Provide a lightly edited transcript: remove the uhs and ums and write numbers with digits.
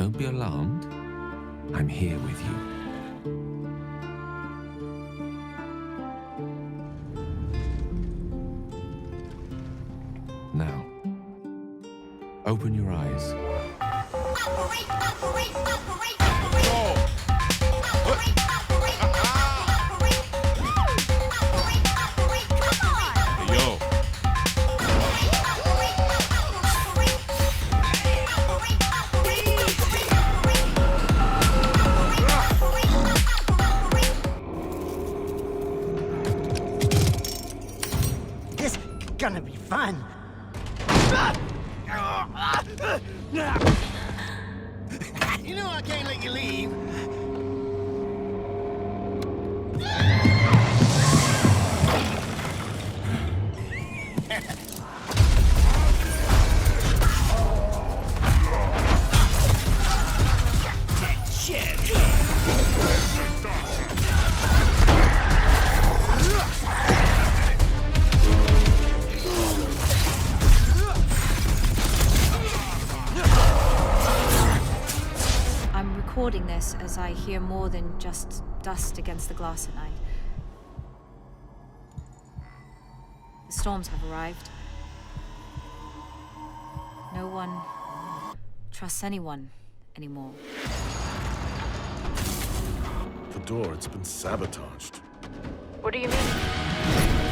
Don't be alarmed. I'm here with you. Now, open your eyes. Operate, operate, operate, operate. This is gonna be fun. You know I can't let you leave. I'm recording this as I hear more than just dust against the glass at night. The storms have arrived. No one trusts anyone anymore. The door, it's been sabotaged. What do you mean?